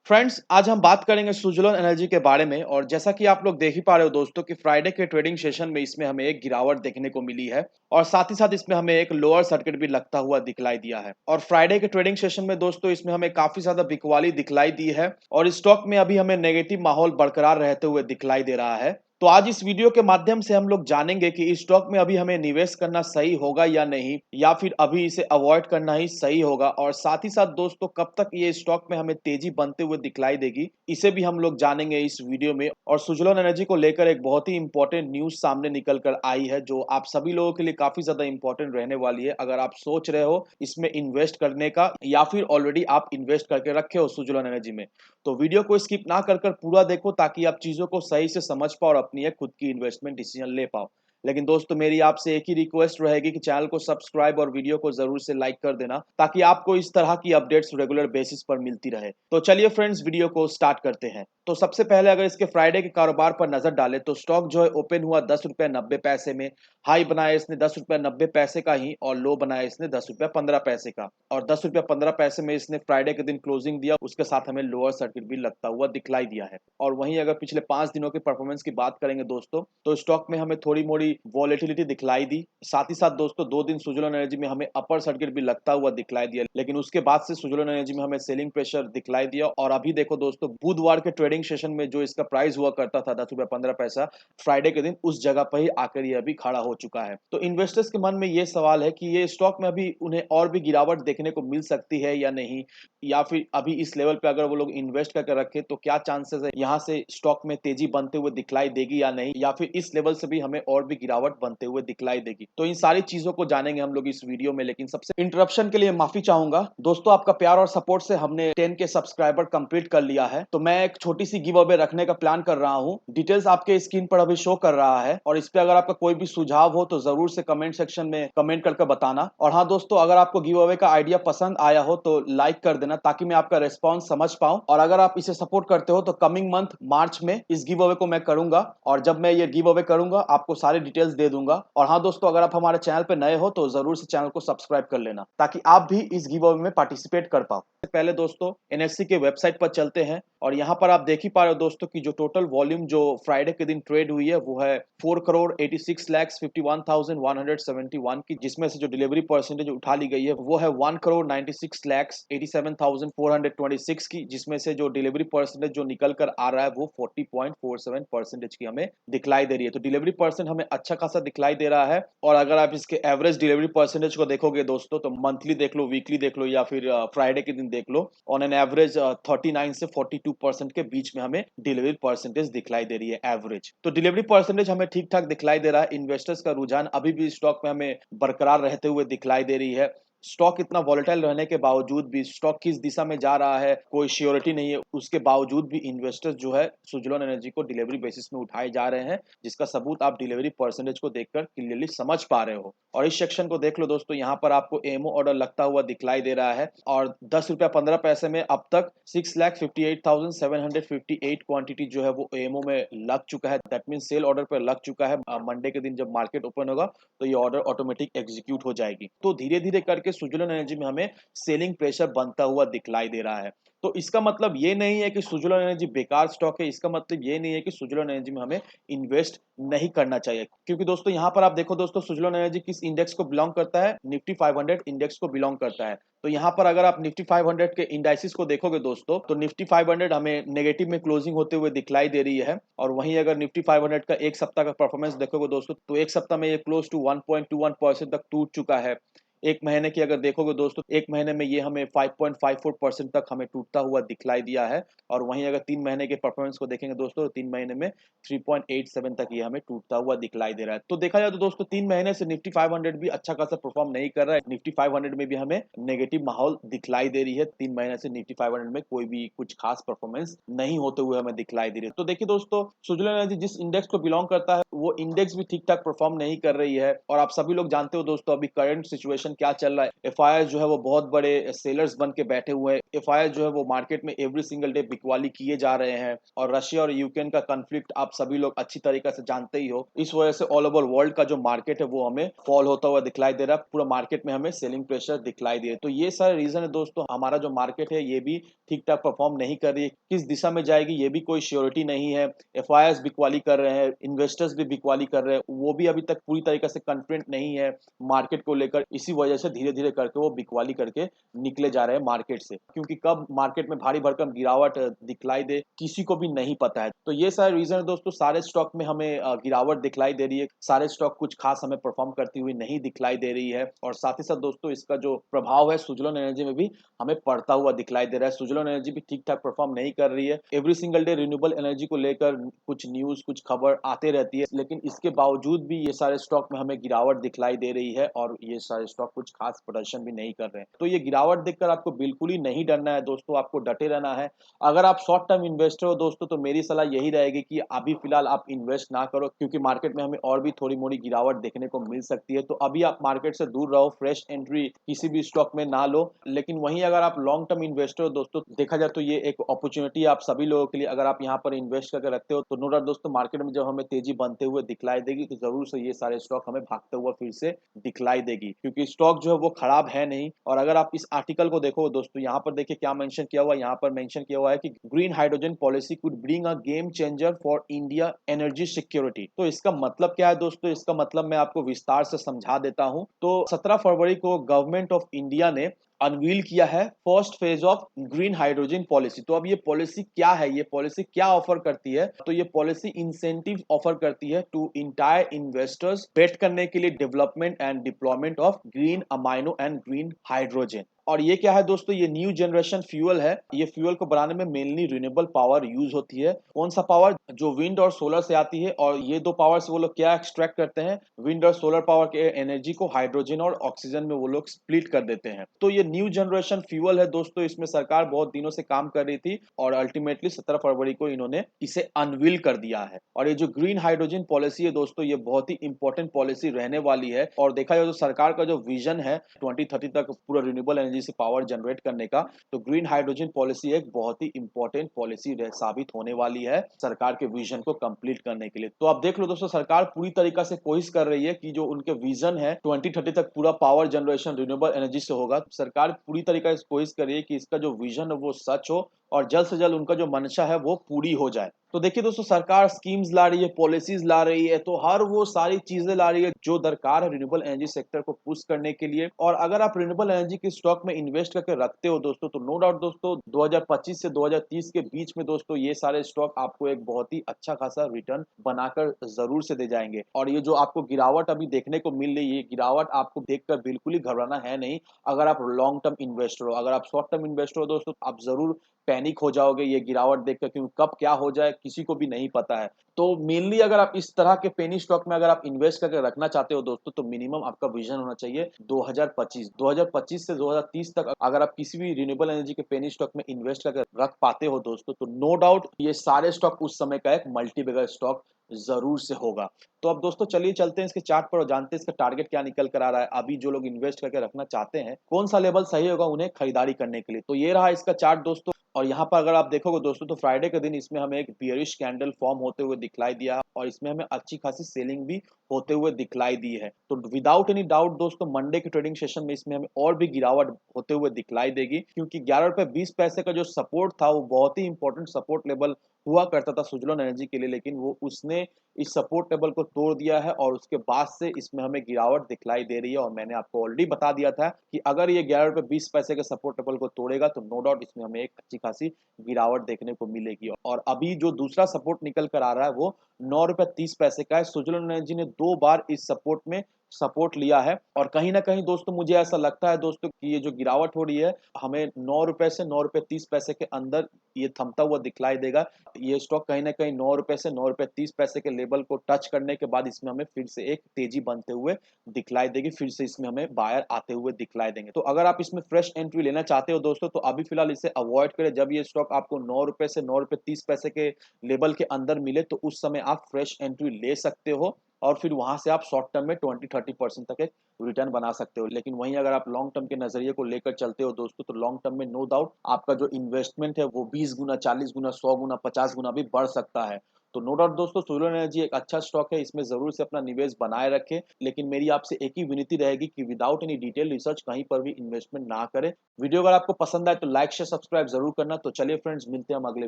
Friends, आज हम बात करेंगे सुज़लोन एनर्जी के बारे में। और जैसा कि आप लोग देख ही पा रहे हो दोस्तों कि फ्राइडे के ट्रेडिंग सेशन में इसमें हमें एक गिरावट देखने को मिली है और साथ ही साथ इसमें हमें एक लोअर सर्किट भी लगता हुआ दिखलाई दिया है। और फ्राइडे के ट्रेडिंग सेशन में दोस्तों इसमें हमें काफी ज्यादा बिकवाली दिखलाई दी है और स्टॉक में अभी हमें नेगेटिव माहौल बरकरार रहते हुए दिखलाई दे रहा है। तो आज इस वीडियो के माध्यम से हम लोग जानेंगे कि इस स्टॉक में अभी हमें निवेश करना सही होगा या नहीं, या फिर अभी इसे अवॉइड करना ही सही होगा। और साथ ही साथ दोस्तों कब तक ये स्टॉक में हमें तेजी बनते हुए दिखलाई देगी, इसे भी हम लोग जानेंगे इस वीडियो में। और सुज़लोन एनर्जी को लेकर एक बहुत ही इंपॉर्टेंट न्यूज सामने निकल कर आई है जो आप सभी लोगों के लिए काफी ज्यादा इंपॉर्टेंट रहने वाली है, अगर आप सोच रहे हो इसमें इन्वेस्ट करने का या फिर ऑलरेडी आप इन्वेस्ट करके रखे हो सुज़लोन एनर्जी में। तो वीडियो को स्किप ना कर पूरा देखो ताकि आप चीजों को सही से समझ पाओ और अपनी एक खुद की इन्वेस्टमेंट डिसीजन ले पाओ। लेकिन दोस्तों मेरी आपसे एक ही रिक्वेस्ट रहेगी कि चैनल को सब्सक्राइब और वीडियो को जरूर से लाइक कर देना ताकि आपको इस तरह की अपडेट्स रेगुलर बेसिस पर मिलती रहे। तो चलिए फ्रेंड्स, वीडियो को स्टार्ट करते हैं। तो सबसे पहले अगर इसके फ्राइडे के कारोबार पर नजर डालें तो स्टॉक जो है ओपन हुआ 10 रुपये 90 पैसे में। हाई बनाया इसने 10 रुपये 90 पैसे का ही और लो बनाया इसने 10 रुपये 15 पैसे का। और 10 रुपये 15 पैसे में इसने फ्राइडे के दिन क्लोजिंग दिया, उसके साथ हमें लोअर सर्किट भी लगता हुआ दिखलाई दिया है। और वहीं अगर पिछले 5 दिनों की परफॉर्मेंस की बात करेंगे दोस्तों तो स्टॉक में हमें थोड़ी मोड़ी वॉलेटिलिटी दिखलाई दी। साथ ही साथ दोस्तों 2 दिन सुज़लोन एनर्जी में हमें अपर सर्किट भी लगता हुआ दिखलाई दिया, लेकिन उसके बाद से सुज़लोन एनर्जी में हमें सेलिंग प्रेशर दिखलाई दिया। और अभी देखो दोस्तों बुधवार के ट्रेडिंग सेशन में जो इसका प्राइस हुआ करता था 10 रुपये 15 पैसा, फ्राइडे के दिन उस जगह पर ही आकर ये अभी खड़ा हो चुका है। तो इन्वेस्टर्स के मन में ये सवाल है कि ये स्टॉक में अभी उन्हें और भी गिरावट देखने को मिल सकती है या नहीं, या फिर अभी इस लेवल पे अगर वो लोग इन्वेस्ट करके रखे तो क्या चांसेस है यहाँ से स्टॉक में तेजी बनते हुए दिखलाई देगी या नहीं, या फिर इस लेवल से भी हमें और भी गिरावट बनते हुए दिखलाई देगी। तो इन सारी चीजों को जानेंगे हम लोग इस वीडियो में। लेकिन सबसे इंटरप्शन के लिए माफी चाहूंगा दोस्तों, आपका प्यार और सपोर्ट से हमने 10 के सब्सक्राइबर कंप्लीट कर लिया है। तो मैं एक छोटी सी गिव अवे रखने का प्लान कर रहा हूँ। डिटेल्स आपके स्क्रीन पर अभी शो कर रहा है और इस पे अगर आपका कोई भी सुझाव हो तो जरूर से कमेंट सेक्शन में कमेंट करके बताना। और हाँ दोस्तों, अगर आपको गिव अवे का आइडिया पसंद आया हो तो लाइक कर देना ताकि मैं आपका रेस्पॉन्स समझ पाऊं। और अगर आप इसे सपोर्ट करते हो तो कमिंग मंथ मार्च में इस गिव अवे को मैं करूंगा, और जब मैं ये गिव अवे करूंगा आपको सारी डिटेल्स दे दूंगा। और हाँ दोस्तों, अगर आप हमारे चैनल पे नए हो तो जरूर से चैनल को सब्सक्राइब कर लेना ताकि आप भी इस गिव अवे में पार्टिसिपेट कर पाओ। पहले दोस्तों एनएससी के वेबसाइट पर चलते हैं और यहाँ पर आप देख ही पा रहे हो दोस्तों की जो टोटल वॉल्यूम जो फ्राइडे के दिन ट्रेड हुई है वो है 4 करोड़ 86 लाख 51,171 की, जिसमें से जो डिलीवरी परसेंटेज उठा ली गई है वो है 1 करोड़ 96 लाख 87,426 की, जिसमें से जो डिलीवरी परसेंटेज जो निकल कर आ रहा है वो 40.47% की हमें दिखलाई दे रही है। तो डिलीवरी परसेंट हमें अच्छा खासा दिखलाई दे रहा है। और अगर आप इसके एवरेज डिलीवरी परसेंटेज को देखोगे दोस्तों तो मंथली देख लो, वीकली देख लो या फिर फ्राइडे के दिन देख लो, ऑन एन एवरेज 39 से 42% के बीच में हमें डिलीवरी परसेंटेज दिखलाई दे रही है एवरेज। तो डिलीवरी परसेंटेज हमें ठीक ठाक दिखलाई दे रहा है। इन्वेस्टर्स का रुझान अभी भी स्टॉक में हमें बरकरार रहते हुए दिखलाई दे रही है। स्टॉक इतना वॉलेटाइल रहने के बावजूद भी स्टॉक किस दिशा में जा रहा है कोई श्योरिटी नहीं है, उसके बावजूद भी इन्वेस्टर्स जो है सुज़लोन एनर्जी को डिलीवरी बेसिस में उठाए जा रहे हैं, जिसका सबूत आप डिलीवरी परसेंटेज को देखकर क्लियरली समझ पा रहे हो। और इस सेक्शन को देख लो दोस्तों, यहाँ पर आपको एमओ ऑर्डर लगता हुआ दिखलाई दे रहा है और 10 रुपया 15 पैसे में अब तक 6,58,758 क्वांटिटी जो है वो एमओ में लग चुका है। दैट मीन सेल ऑर्डर पर लग चुका है। मंडे के दिन जब मार्केट ओपन होगा तो ये ऑर्डर ऑटोमेटिक एग्जीक्यूट हो जाएगी। तो धीरे धीरे करके सुज़लोन एनर्जी में हमें सेलिंग प्रेशर बनता हुआ दिखलाई दे रहा है। तो इसका मतलब ये नहीं है कि सुज़लोन एनर्जी बेकार स्टॉक है, इसका मतलब ये नहीं है कि सुज़लोन एनर्जी में हमें इन्वेस्ट नहीं करना चाहिए। क्योंकि दोस्तों यहाँ पर आप देखो दोस्तों, सुज़लोन एनर्जी किस इंडेक्स को बिलोंग करता है, निफ्टी 500 इंडेक्स को बिलोंग करता है। तो यहाँ पर अगर आप निफ्टी 500 के इंडाइसिस को देखोगे दोस्तों तो निफ्टी 500 हमें नेगेटिव में क्लोजिंग होते हुए दिखलाई दे रही है। और वहीं अगर निफ्टी 500 का एक सप्ताह का परफॉर्मेंस देखोगे दोस्तों तो एक सप्ताह में ये क्लोज टू 1.21% तक टूट चुका है। एक महीने की अगर देखोगे दोस्तों, एक महीने में ये हमें 5.54% तक हमें टूटता हुआ दिखलाई दिया है। और वहीं अगर 3 महीने के परफॉर्मेंस को देखेंगे दोस्तों तो 3 महीने में 3.87 तक ये हमें टूटता हुआ दिखलाई दे रहा है। तो देखा जाए तो दोस्तों 3 महीने से निफ्टी 500 भी अच्छा खासा परफॉर्म नहीं कर रहा है। निफ्टी 500 में भी हमें नेगेटिव माहौल दिखलाई दे रही है। 3 महीने से निफ्टी 500 में कोई भी कुछ खास परफॉर्मेंस नहीं होते हुए हमें दिखलाई दे रही है। तो देखिए दोस्तों, सुज़लोन एनर्जी जिस इंडेक्स को बिलोंग करता है वो इंडेक्स भी ठीक ठाक परफॉर्म नहीं कर रही है। और आप सभी लोग जानते हो दोस्तों अभी करंट सिचुएशन सिचुएशन क्या चल रहा है। एफआईआई जो है वो बहुत बड़े सेलर्स बन के बैठे हुए हैं। एफआईआई जो है वो मार्केट में एवरी सिंगल डे बिकवाली किए जा रहे हैं और रशिया और यूक्रेन का कॉन्फ्लिक्ट आप सभी लोग अच्छी तरीके से जानते ही हो। इस वजह से ऑल ओवर वर्ल्ड का जो मार्केट है वो हमें फॉल होता हुआ दिखलाई दे रहा है। पूरा मार्केट में हमें सेलिंग प्रेशर दिखलाई दे। तो ये सारे रीजन है दोस्तों, हमारा जो मार्केट है ये भी ठीक ठाक परफॉर्म नहीं कर रही है। किस दिशा में जाएगी ये भी कोई श्योरिटी नहीं है। एफआईआईस बिकवाली कर रहे हैं, इन्वेस्टर्स भी बिकवाली कर रहे हैं, वो भी अभी तक पूरी तरीके से कॉन्फिडेंट नहीं है मार्केट को लेकर। इसी वजह से धीरे धीरे करके वो बिकवाली करके निकले जा रहे हैं मार्केट से, क्योंकि कब मार्केट में भारी भरकम गिरावट दिखलाई दे किसी को भी नहीं पता है। तो ये सारे रीजन है दोस्तों, सारे स्टॉक में हमें गिरावट दिखलाई दे रही है। सारे स्टॉक कुछ खास हमें परफॉर्म करती हुई नहीं दिखलाई दे रही है। और साथ ही साथ दोस्तों इसका जो प्रभाव है सुजलोन एनर्जी में भी हमें पड़ता हुआ दिखलाई दे रहा है। सुजलोन एनर्जी भी ठीक ठाक परफॉर्म नहीं कर रही है। Every single day renewable energy को लेकर कुछ न्यूज कुछ खबर आते रहती है, लेकिन इसके बावजूद भी ये सारे स्टॉक में हमें गिरावट दिखलाई दे रही है और ये सारे स्टॉक कुछ खास प्रदर्शन भी नहीं कर रहे हैं। तो ये गिरावट देखकर आपको बिल्कुल ही नहीं डरना है दोस्तों, आपको डटे रहना है। अगर आप शॉर्ट टर्म इन्वेस्टर हो दोस्तों तो मेरी सलाह यही रहेगी कि अभी फिलहाल आप इन्वेस्ट ना करो, क्योंकि मार्केट में हमें और भी थोड़ी मोड़ी गिरावट देखने को मिल सकती है। तो अभी आप मार्केट से दूर रहो, फ्रेश एंट्री किसी भी स्टॉक में ना लो। लेकिन वहीं अगर आप लॉन्ग टर्म इन्वेस्टर हो दोस्तों, देखा जाए तो ये एक अपॉर्चुनिटी है आप सभी लोगों के लिए। अगर आप यहाँ पर इन्वेस्ट करके रखते हो तो नो डाउट दोस्तों मार्केट में जब हमें तेजी बनते हुए दिखलाई देगी तो जरूर से ये सारे स्टॉक हमें भागते हुए फिर से दिखलाई देगी, क्योंकि स्टॉक जो है वो खराब है नहीं। और अगर आप इस आर्टिकल को देखो दोस्तों, यहाँ पर देखिए क्या मेंशन किया हुआ है। यहाँ पर मेंशन किया हुआ है कि green hydrogen policy could bring a game changer for India energy security. तो इसका मतलब क्या है दोस्तों, इसका मतलब मैं आपको विस्तार से समझा देता हूं। तो 17 फरवरी को गवर्नमेंट ऑफ इंडिया ने अनवील किया है first phase of green hydrogen policy. तो अब ये पॉलिसी क्या है, ये पॉलिसी क्या ऑफर करती है? तो ये पॉलिसी इंसेंटिव ऑफर करती है टू इंटायर इन्वेस्टर्स बेट करने के लिए development and deployment of green amino and green hydrogen. और ये क्या है दोस्तों, ये न्यू जनरेशन फ्यूल है। ये फ्यूल को बनाने में मेनली रिन्यूएबल पावर यूज होती है। कौन सा पावर? जो विंड और सोलर से आती है। और ये दो पावर से वो लोग क्या एक्सट्रैक्ट करते हैं? विंड और सोलर पावर के एनर्जी को हाइड्रोजन और ऑक्सीजन में वो लोग स्प्लिट कर देते हैं। तो ये न्यू जनरेशन फ्यूल है दोस्तों, इसमें सरकार बहुत दिनों से काम कर रही थी और अल्टीमेटली 17 फरवरी को इन्होंने इसे अनवील कर दिया है। और ये जो ग्रीन हाइड्रोजन पॉलिसी है दोस्तों, ये बहुत ही इंपॉर्टेंट पॉलिसी रहने वाली है। और देखा जाए तो सरकार का जो विजन है 2030 तक पूरा रिन्यूएबल एनर्जी से पावर जनरेट करने का, तो ग्रीन हाइड्रोजन पॉलिसी एक बहुत ही इंपॉर्टेंट पॉलिसी साबित होने वाली है सरकार के विजन को कंप्लीट करने के लिए। तो आप देख लो दोस्तों, सरकार पूरी तरीका से कोशिश कर रही है कि जो उनके विजन है 2030 तक पूरा पावर जनरेशन रिन्यूएबल एनर्जी से होगा। सरकार पूरी तरीके से कोशिश कर रही है कि इसका जो विजन है वो सच हो और जल्द से जल्द उनका जो मंशा है वो पूरी हो जाए। तो देखिए दोस्तों, सरकार स्कीम्स ला रही है, पॉलिसीज ला रही है, तो हर वो सारी चीजें ला रही है जो दरकार है रिन्यूएबल एनर्जी सेक्टर को पुश करने के लिए। और अगर आप रिन्यूएबल एनर्जी के स्टॉक में इन्वेस्ट करके रखते हो दोस्तों, तो नो डाउट दोस्तों 2025 से 2030 के बीच में दोस्तों ये सारे स्टॉक आपको एक बहुत ही अच्छा खासा रिटर्न बनाकर जरूर से दे जाएंगे। और ये जो आपको गिरावट अभी देखने को मिल रही है, गिरावट आपको देखकर बिल्कुल ही घबराना है नहीं। अगर आप लॉन्ग टर्म इन्वेस्टर हो, अगर आप शॉर्ट टर्म इन्वेस्टर हो दोस्तों, आप जरूर पैनिक हो जाओगे ये गिरावट देखकर, क्योंकि कब क्या हो जाए किसी को भी नहीं पता है। तो मेनली अगर आप इस तरह के पेनी स्टॉक में अगर आप इन्वेस्ट करके रखना चाहते हो दोस्तों, तो मिनिमम आपका विजन होना चाहिए 2025 से 2030 तक। अगर आप किसी भी रिन्यूएबल एनर्जी के पेनी स्टॉक में इन्वेस्ट करके रख पाते हो दोस्तों, तो नो डाउट ये सारे स्टॉक उस समय का एक मल्टी बैगर स्टॉक जरूर से होगा। तो अब दोस्तों चलिए चलते हैं इसके चार्ट पर और जानते हैं इसका टारगेट क्या निकल कर आ रहा है। अभी जो लोग इन्वेस्ट करके रखना चाहते हैं, कौन सा लेवल सही होगा उन्हें खरीदारी करने के लिए। तो ये रहा इसका चार्ट दोस्तों। और यहाँ पर अगर आप देखोगे दोस्तों, तो फ्राइडे के दिन इसमें हमें एक बियरिश कैंडल फॉर्म होते हुए दिखलाई दिया और इसमें हमें अच्छी खासी सेलिंग भी होते हुए दिखलाई दी है। तो विदाउट एनी डाउट दोस्तों मंडे के ट्रेडिंग सेशन में इसमें हमें और भी गिरावट होते हुए दिखलाई देगी, क्योंकि 11 रुपए 20 पैसे का जो सपोर्ट था वो बहुत ही इंपॉर्टेंट सपोर्ट लेवल हुआ करता था सुजलोन एनर्जी के लिए, लेकिन वो उसने इस सपोर्ट लेवल को तोड़ दिया है और उसके बाद से इसमें हमें गिरावट दिखलाई दे रही है। और मैंने आपको ऑलरेडी बता दिया था कि अगर ये 11 रुपए 20 पैसे के सपोर्ट लेवल को तोड़ेगा तो नो डाउट इसमें हमें एक अच्छी खासी गिरावट देखने को मिलेगी। और अभी जो दूसरा सपोर्ट निकल कर आ रहा है वो 9 रुपए 30 पैसे का है। सुजलोन एनर्जी ने 2 बार इस सपोर्ट में सपोर्ट लिया है और कहीं ना कहीं दोस्तों मुझे ऐसा लगता है दोस्तों कि ये जो गिरावट हो रही है हमें 9 रुपए से 9 रुपए 30 पैसे के अंदर ये थमता हुआ दिखलाई देगा। ये स्टॉक कहीं ना कहीं 9 रुपए से 9 रुपए 30 पैसे के लेवल को टच करने के बाद इसमें हमें फिर से एक तेजी बनते हुए दिखलाई देगी, फिर से इसमें हमें बायर आते हुए दिखलाई देंगे। तो अगर आप इसमें फ्रेश एंट्री लेना चाहते हो दोस्तों, तो अभी फिलहाल इसे अवॉइड करें। जब ये स्टॉक आपको 9 रुपए से 9 रुपए 30 पैसे के लेवल के अंदर मिले तो उस समय आप फ्रेश एंट्री ले सकते हो। और फिर वहां से आप शॉर्ट टर्म में 20-30% तक एक रिटर्न बना सकते हो। लेकिन वहीं अगर आप लॉन्ग टर्म के नजरिए को लेकर चलते हो दोस्तों, तो लॉन्ग टर्म में नो डाउट आपका जो इन्वेस्टमेंट है वो 20 गुना, 40 गुना, 100 गुना, 50 गुना भी बढ़ सकता है। तो नो डाउट दोस्तों, सोलर एनर्जी एक अच्छा स्टॉक है, इसमें जरूर से अपना निवेश बनाए रखें। लेकिन मेरी आपसे एक ही विनती रहेगी कि विदाउट एनी डिटेल रिसर्च कहीं पर भी इन्वेस्टमेंट ना करें। वीडियो अगर आपको पसंद आए तो लाइक शेयर सब्सक्राइब जरूर करना। तो चलिए फ्रेंड्स, मिलते हैं हम अगले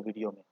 वीडियो में।